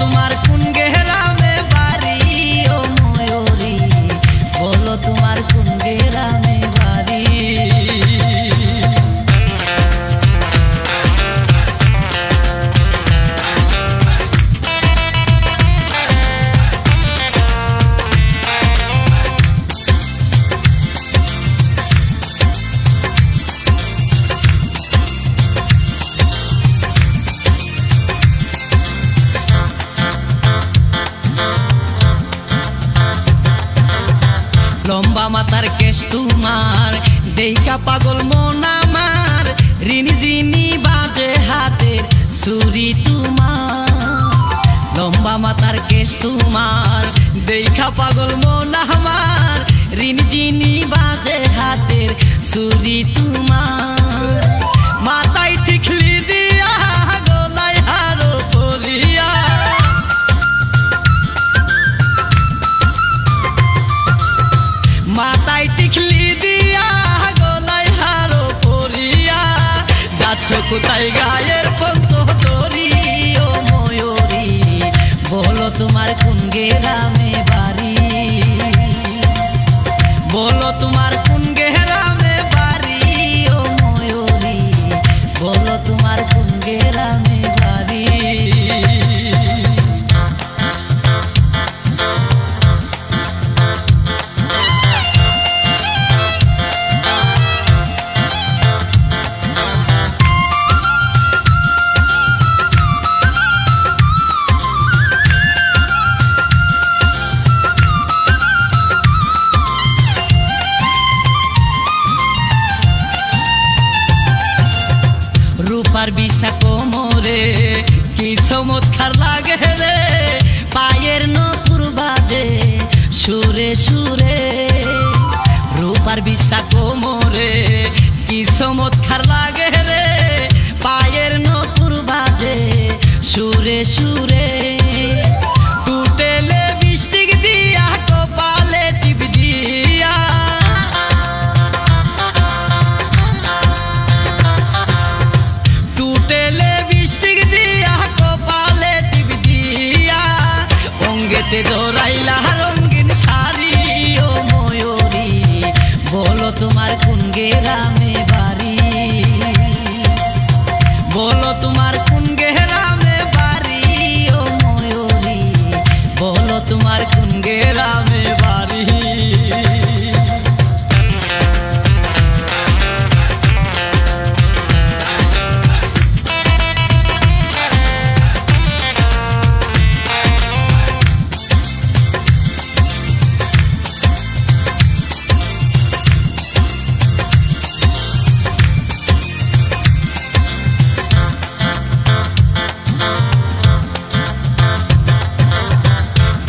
তোমার কোন গ্রামে বাড়ি ও ময়ূরী, বলো তোমার কোন গ্রামে বাড়ি। লম্বা মাথার কেশ তোমার, দেইখা পাগল মন আমার, রিনি জিনি বাজে হাতের ছুরি তোমার। লম্বা মাথার কেশ তোমার, দেইখা পাগল মন আমার, রিনি জিনি বাজে হাতের ছুরি তোমার। মাথায় টিকলি দিয়া গলায় হারো পরিয়া, মাথায় টিকলি দিয়া গলায় হারো পরিয়া, যাচ্ছ কোথায় গায়ের পন্ত ধরি ও ময়ূরী, বলো তোমার কোন গ্রামে বাড়ি। বলো তোমার কোন গ্রামে বাড়ি ও ময়ূরী, বলো তোমার কোন গ্রামে বাড়ি। রূপার বিষা কোমরে কি চমৎকার লাগে রে, পায়ের নপুর বাজে সুরে সুরে। রূপার বিষা কোমরে কি চমৎকার লাগে রে, পায়ের নপুর বাজে সুরে সুরে। টুটেলে বৃষ্টিক দিয়া কপালে টিপ দিয়া, টুটেলে বৃষ্টিক দিয়া কপালে টিপ দিয়া, অঙ্গেতে জড়াইলা রঙিন শাড়ি ও ময়ূরী, বলো তোমার কোন গ্রামে বাড়ি। বলো তোমার কোন গ্রামে বাড়ি ও ময়ূরী, বলো তোমার কোন গ্রামে বাড়ি।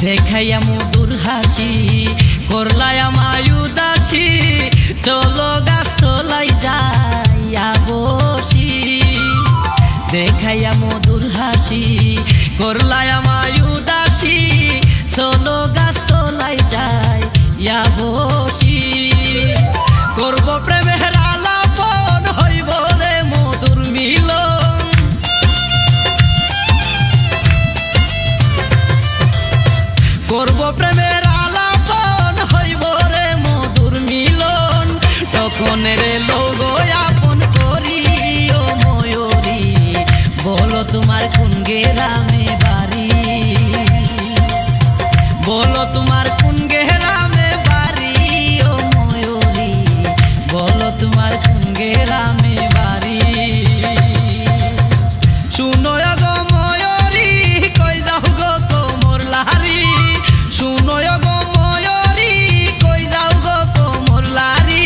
দেখাইয়া মধুর হাসি করলাই আমায় উদাসী, চলো গাছ তলাই যাইয়া বসি। দেখাইয়া মধুর হাসি করলাই আমায় উদাসী, চলো গাছ তলাই যাইয়া বসি। করব প্রেমের আলাপন, হইব রে মধুর মিলন। করব প্রেমের আলাপন, হইব রে মধুর মিলন। তখনের লোক আপন করি ও ময়ূরী, বলো তোমার কোন গ্রামে বাড়ি। বলো তোমার কোন গ্রামে বাড়ি ও ময়ূরী, বলো তোমার কোন গ্রামে বাড়ি। শুনো গো ময়ূরী, কই যাও গো কোমর লারি। শুনো গো ময়ূরী, কই যাও গো কোমর লারি।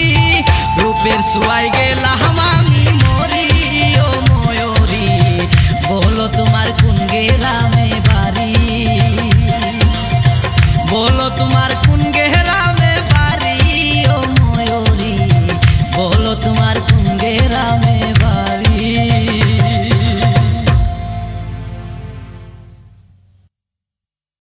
রূপের ছোঁয়াই গেলাম আমি মরি ও ময়ূরী, বলো তোমার কোন গ্রামে